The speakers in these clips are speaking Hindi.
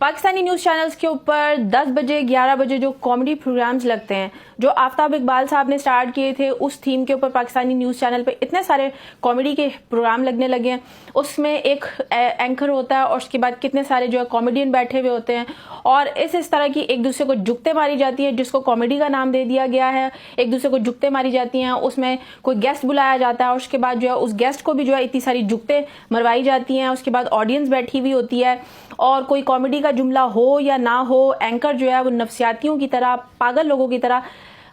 पाकिस्तानी न्यूज़ चैनल्स के ऊपर 10 बजे 11 बजे जो कॉमेडी प्रोग्राम्स लगते हैं, जो आफ्ताब इकबाल साहब ने स्टार्ट किए थे, उस थीम के ऊपर पाकिस्तानी न्यूज़ चैनल पे इतने सारे कॉमेडी के प्रोग्राम लगने लगे हैं। उसमें एक एंकर होता है और उसके बाद कितने सारे जो है कॉमेडियन बैठे हुए होते हैं और इस तरह की एक दूसरे को जुगते मारी जाती है, जिसको कॉमेडी का नाम दे दिया गया है। एक दूसरे को जुगते मारी जाती हैं, उसमें कोई गेस्ट बुलाया जाता है और उसके बाद जो है उस गेस्ट को भी जो है इतनी सारी जुगते मरवाई जाती हैं। उसके बाद ऑडियंस बैठी हुई होती है और कोई कॉमेडी का जुमला हो या ना हो, एंकर जो है वो नफ्सियातियों की तरह, पागल लोगों की तरह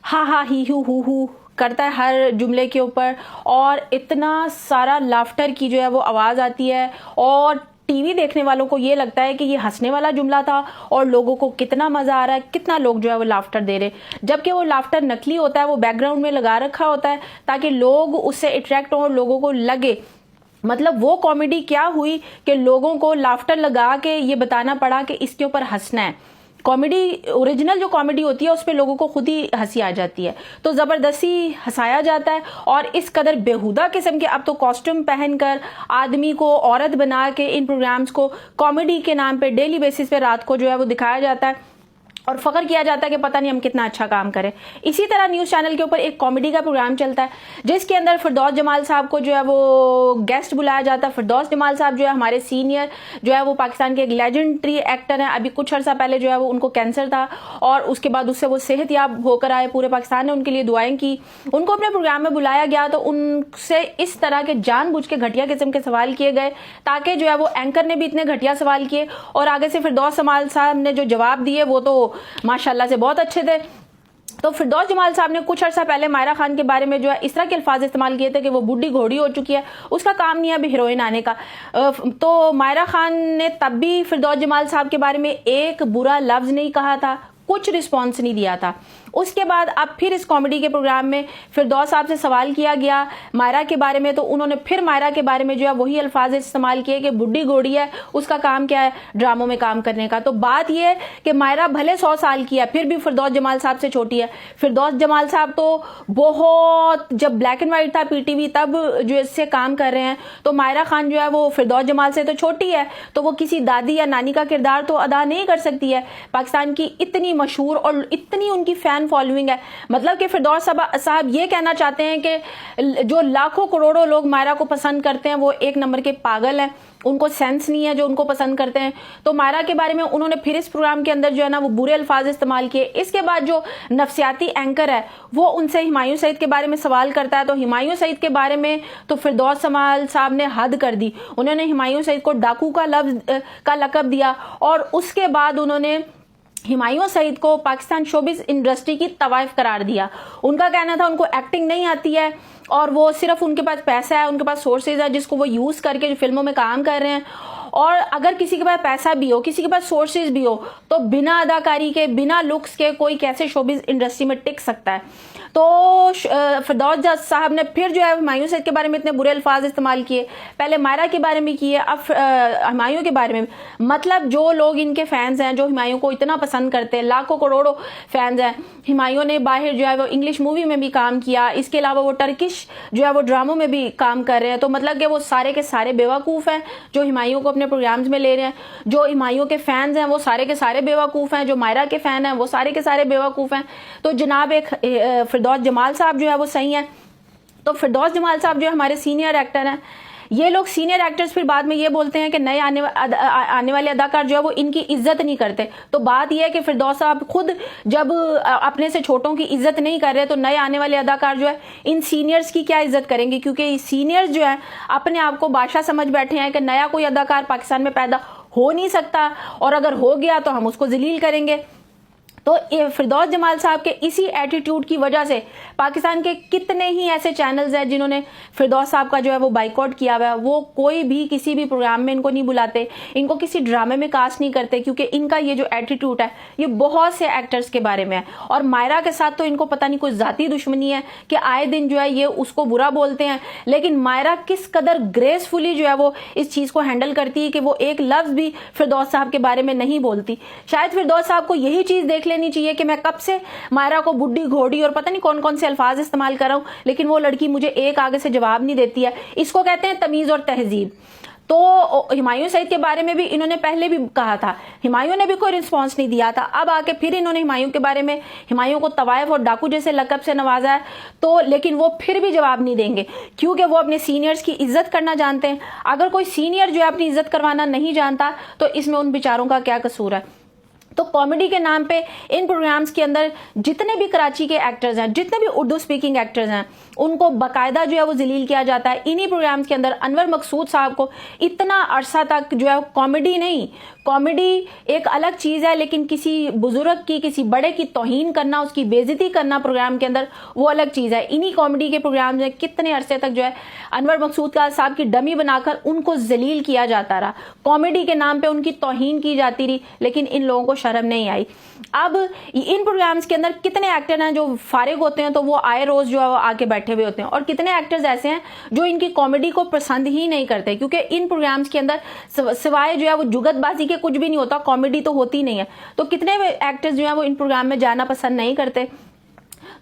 हा हा ही हु करता है हर जुमले के ऊपर और इतना सारा लाफ्टर की जो है वो आवाज़ आती है और टीवी देखने वालों को ये लगता है कि ये हंसने वाला जुमला था और लोगों को कितना मजा आ रहा है, कितना लोग जो है वो लाफ्टर दे रहे, जबकि वो लाफ्टर नकली होता है, वो बैकग्राउंड में लगा रखा होता है ताकि लोग उससे अट्रैक्ट हों और लोगों को लगे। मतलब वो कॉमेडी क्या हुई कि लोगों को लाफ्टर लगा के ये बताना पड़ा कि इसके ऊपर हंसना है। कॉमेडी, ओरिजिनल जो कॉमेडी होती है उस पर लोगों को खुद ही हंसी आ जाती है, तो ज़बरदस्ती हंसाया जाता है और इस कदर बेहुदा किस्म के अब तो कॉस्ट्यूम पहनकर आदमी को औरत बना के इन प्रोग्राम्स को कॉमेडी के नाम पे डेली बेसिस पे रात को जो है वो दिखाया जाता है और फख्र किया जाता है कि पता नहीं हम कितना अच्छा काम करें। इसी तरह न्यूज़ चैनल के ऊपर एक कॉमेडी का प्रोग्राम चलता है जिसके अंदर फिरदौस जमाल साहब को जो है वो गेस्ट बुलाया जाता है। फिरदौस जमाल साहब जो है हमारे सीनियर जो है वो पाकिस्तान के एक लेजेंडरी एक्टर हैं। अभी कुछ अर्सा पहले जो है वो उनको कैंसर था और उसके बाद उससे वो सेहतयाब होकर आए। पूरे पाकिस्तान ने उनके लिए दुआएं की। उनको अपने प्रोग्राम में बुलाया गया तो उनसे इस तरह के जानबूझ के घटिया किस्म के सवाल किए गए ताकि जो है वो एंकर ने भी इतने घटिया सवाल किए और आगे से फिरदौस जमाल साहब ने जो जवाब दिए वो तो माशाल्लाह से बहुत अच्छे थे। तो फिरदौस जमाल साहब ने कुछ अर्सा पहले मायरा खान के बारे में जो है इस तरह के अल्फाज इस्तेमाल किए थे कि वो बूढ़ी घोड़ी हो चुकी है, उसका काम नहीं है अभी हीरोइन आने का। तो मायरा खान ने तब भी फिरदौस जमाल साहब के बारे में एक बुरा लफ्ज नहीं कहा था, कुछ रिस्पॉन्स नहीं दिया था। उसके बाद अब फिर इस कॉमेडी के प्रोग्राम में फिरदौस साहब से सवाल किया गया मायरा के बारे में, तो उन्होंने फिर मायरा के बारे में जो है वही अल्फाज इस्तेमाल किए कि बुढ़ी घोड़ी है, उसका काम क्या है ड्रामों में काम करने का। तो बात यह है कि मायरा भले 100 साल की है फिर भी फिरदौस जमाल साहब से छोटी है। फिरदौस जमाल साहब तो बहुत, जब ब्लैक एंड व्हाइट था पीटीवी तब जो इससे काम कर रहे हैं, तो मायरा खान जो है वो फिरदौस जमाल से तो छोटी है, तो वो किसी दादी या नानी का किरदार तो अदा नहीं कर सकती है। पाकिस्तान की इतनी मशहूर और इतनी उनकी फैन फॉलोइंग है, मतलब कि फिरदौस साहब ये कहना चाहते हैं कि जो लाखों करोड़ों लोग मायरा को पसंद करते हैं वो एक नंबर के पागल हैं, उनको सेंस नहीं है जो उनको पसंद करते हैं। तो मायरा के बारे में उन्होंने फिर इस प्रोग्राम के अंदर जो है ना वो बुरे अल्फाज इस्तेमाल किए। इसके बाद जो नफ्सियाती एंकर है वो उनसे हुमायूं सईद के बारे में सवाल करता है, तो हुमायूं सईद के बारे में तो फिरदौस जमाल साहब ने हद कर दी। उन्होंने हुमायूं सईद को डाकू का लक़ब दिया और उसके बाद उन्होंने हुमायूं सईद को पाकिस्तान शोबिज़ इंडस्ट्री की तवाइफ करार दिया। उनका कहना था उनको एक्टिंग नहीं आती है और वो सिर्फ उनके पास पैसा है, उनके पास सोर्सेज है जिसको वो यूज़ करके जो फिल्मों में काम कर रहे हैं। और अगर किसी के पास पैसा भी हो, किसी के पास सोर्सेज भी हो, तो बिना अदाकारी के, बिना लुक्स के कोई कैसे शोबिज़ इंडस्ट्री में टिक सकता है। तो फिरदौस साहब ने फिर जो है हुमायूं सईद के बारे में इतने बुरे अल्फाज इस्तेमाल किए, पहले मायरा के बारे में किए, अब हुमायूं के बारे में। मतलब जो लोग इनके फैंस हैं, जो हुमायूं को इतना पसंद करते हैं, लाखों करोड़ों फैंस हैं। हुमायूं ने बाहर जो है वो इंग्लिश मूवी में भी काम किया, इसके अलावा वो टर्किश जो है वो ड्रामों में भी काम कर रहे हैं। तो मतलब कि वो सारे के सारे बेवकूफ़ हैं जो हुमायूं को अपने प्रोग्राम्स में ले रहे हैं। जो हुमायूं के फैंस हैं वो सारे के सारे बेवकूफ़ हैं, जो मायरा के फ़ैन हैं वो सारे के सारे बेवकूफ़ हैं। तो जनाब एक फिरदौस जमाल साहब जो है वो सही हैं। तो फिरदौस जमाल साहब जो है हमारे सीनियर एक्टर हैं। ये लोग सीनियर एक्टर्स फिर बाद में ये बोलते हैं कि नए आने वाले अदाकार जो है वो इनकी इज्जत नहीं करते। तो बात यह है कि फिरदौस साहब खुद जब अपने से छोटों की इज्जत नहीं कर रहे तो नए आने वाले अदाकार जो है इन सीनियर्स की क्या इज्जत करेंगे, क्योंकि सीनियर्स जो है अपने आप को बादशाह समझ बैठे हैं कि नया कोई अदाकार पाकिस्तान में पैदा हो नहीं सकता और अगर हो गया तो हम उसको जलील करेंगे। तो फिरदौस जमाल साहब के इसी एटीट्यूड की वजह से पाकिस्तान के कितने ही ऐसे चैनल्स हैं जिन्होंने फिरदौस साहब का जो है वो बाइकआउट किया हुआ है। वो कोई भी किसी भी प्रोग्राम में इनको नहीं बुलाते, इनको किसी ड्रामे में कास्ट नहीं करते, क्योंकि इनका ये जो एटीट्यूड है ये बहुत से एक्टर्स के बारे में है। और मायरा के साथ तो इनको पता नहीं कोई ज़ाती दुश्मनी है कि आए दिन जो है ये उसको बुरा बोलते हैं, लेकिन मायरा किस कदर ग्रेसफुली जो है वो इस चीज़ को हैंडल करती है कि वो एक लफ्ज़ भी फिरदौस साहब के बारे में नहीं बोलती। शायद फिरदौस साहब को यही चीज़ देख लेनी चाहिए कि मैं कब से मायरा को बुड्ढी घोड़ी और पता नहीं कौन कौन से अल्फाज इस्तेमाल कर रहा हूं, लेकिन वो लड़की मुझे एक आगे से जवाब नहीं देती है। इसको कहते हैं तमीज और तहजीब। तो हुमायूं सईद के बारे में भी इन्होंने पहले भी कहा था, हुमायूं ने भी कोई रिस्पांस नहीं दिया था। अब आके फिर इन्होंने हुमायूं के बारे में, हुमायूं को तवायफ और डाकू जैसे लकब से नवाजा है, तो लेकिन वो फिर भी जवाब नहीं देंगे, क्योंकि वो अपने सीनियर्स की इज्जत करना जानते हैं। अगर कोई सीनियर जो है अपनी इज्जत करवाना नहीं जानता तो इसमें उन बेचारों का क्या कसूर है। तो कॉमेडी के नाम पे इन प्रोग्राम्स के अंदर जितने भी कराची के एक्टर्स हैं, जितने भी उर्दू स्पीकिंग एक्टर्स हैं, उनको बाकायदा जो है वो जलील किया जाता है। इन्हीं प्रोग्राम्स के अंदर अनवर मकसूद साहब को इतना अरसा तक जो है कॉमेडी नहीं, कॉमेडी एक अलग चीज़ है, लेकिन किसी बुजुर्ग की, किसी बड़े की तौहीन करना, उसकी बेइज्जती करना प्रोग्राम के अंदर, वो अलग चीज़ है। इन्हीं कॉमेडी के प्रोग्राम में कितने अरसे तक जो है अनवर मकसूद साहब की डमी बनाकर उनको जलील किया जाता रहा, कॉमेडी के नाम पे उनकी तौहीन की जाती रही, लेकिन इन लोगों को शर्म नहीं आई। अब इन प्रोग्राम्स के अंदर कितने एक्टर हैं जो फारिग होते हैं तो वो आए रोज जो है वो आके बैठे हुए होते हैं, और कितने एक्टर्स ऐसे हैं जो इनकी कॉमेडी को पसंद ही नहीं करते, क्योंकि इन प्रोग्राम्स के अंदर सिवाय जो है वो जुगतबाजी के कुछ भी नहीं होता, कॉमेडी तो होती नहीं है। तो कितने एक्टर्स जो है वो इन प्रोग्राम में जाना पसंद नहीं करते।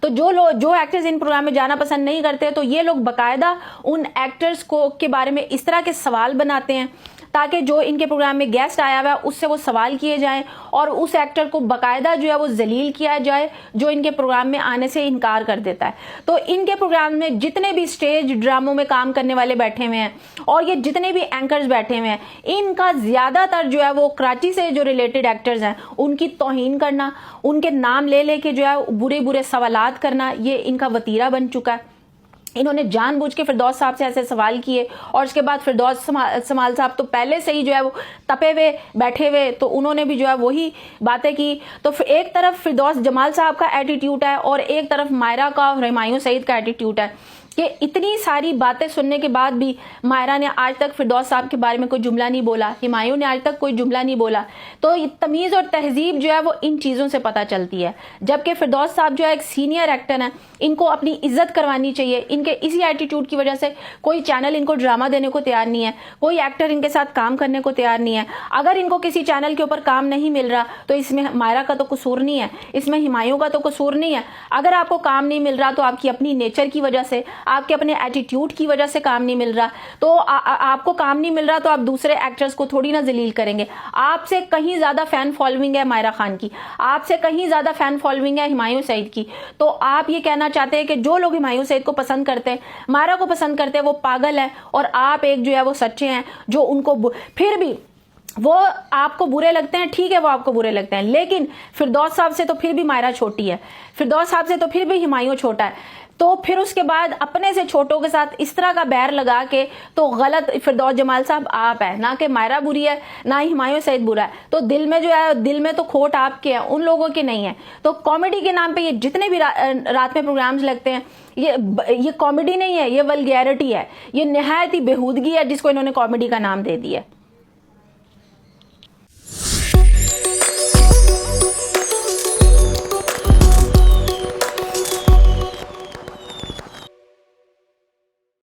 तो जो एक्टर्स इन प्रोग्राम में जाना पसंद नहीं करते, तो ये लोग बाकायदा उन एक्टर्स को के बारे में इस तरह के सवाल बनाते हैं ताकि जो इनके प्रोग्राम में गेस्ट आया हुआ है उससे वो सवाल किए जाएं, और उस एक्टर को बाकायदा जो है वो जलील किया जाए जो इनके प्रोग्राम में आने से इनकार कर देता है। तो इनके प्रोग्राम में जितने भी स्टेज ड्रामों में काम करने वाले बैठे हुए हैं और ये जितने भी एंकर्स बैठे हुए हैं, इनका ज्यादातर जो है वो कराची से जो रिलेटेड एक्टर्स हैं उनकी तौहीन करना, उनके नाम ले लेके जो है बुरे बुरे सवालात करना, ये इनका वतीरा बन चुका है। इन्होंने जानबूझ के फिरदौस साहब से ऐसे सवाल किए, और उसके बाद फिरदौस समाल साहब तो पहले से ही जो है वो तपे हुए बैठे हुए, तो उन्होंने भी जो है वही बातें की। तो एक तरफ फिरदौस जमाल साहब का एटीट्यूड है और एक तरफ मायरा का और हुमायूं सईद का एटीट्यूड है कि इतनी सारी बातें सुनने के बाद भी मायरा ने आज तक फिरदौस साहब के बारे में कोई जुमला नहीं बोला, हुमायूं ने आज तक कोई जुमला नहीं बोला। तो तमीज़ और तहजीब जो है वो इन चीज़ों से पता चलती है, जबकि फिरदौस साहब जो है एक सीनियर एक्टर हैं, इनको अपनी इज्जत करवानी चाहिए। इनके इसी एटीट्यूड की वजह से कोई चैनल इनको ड्रामा देने को तैयार नहीं है, कोई एक्टर इनके साथ काम करने को तैयार नहीं है। अगर इनको किसी चैनल के ऊपर काम नहीं मिल रहा तो इसमें मायरा का तो कसूर नहीं है, इसमें हुमायूं का तो कसूर नहीं है। अगर आपको काम नहीं मिल रहा तो आपकी अपनी नेचर की वजह से, आपके अपने एटीट्यूड की वजह से काम नहीं मिल रहा। तो आपको काम नहीं मिल रहा तो आप दूसरे एक्टर्स को थोड़ी ना जलील करेंगे। आपसे कहीं ज्यादा फैन फॉलोइंग है मायरा खान की, आपसे कहीं ज्यादा फैन फॉलोइंग है हुमायूं सईद की। तो आप ये कहना चाहते हैं कि जो लोग हुमायूं सईद को पसंद करते हैं, मायरा को पसंद करते हैं, वो पागल है, और आप एक जो है वो सच्चे हैं जो उनको फिर भी वो आपको बुरे लगते हैं। ठीक है, वो आपको बुरे लगते हैं, लेकिन फिरदौस साहब से तो फिर भी मायरा छोटी है, फिरदौस साहब से तो फिर भी हुमायूं छोटा है। तो फिर उसके बाद अपने से छोटों के साथ इस तरह का बैर लगा के तो गलत फिरदौस जमाल साहब आप है, ना कि मायरा बुरी है ना ही हुमायूं सईद बुरा है। तो दिल में जो है, दिल में तो खोट आपके है, उन लोगों के नहीं है। तो कॉमेडी के नाम पे ये जितने भी रात में प्रोग्राम्स लगते हैं, ये कॉमेडी नहीं है, ये वल्गैरिटी है, ये निहायत ही बेहूदगी है जिसको इन्होंने कॉमेडी का नाम दे दिया है।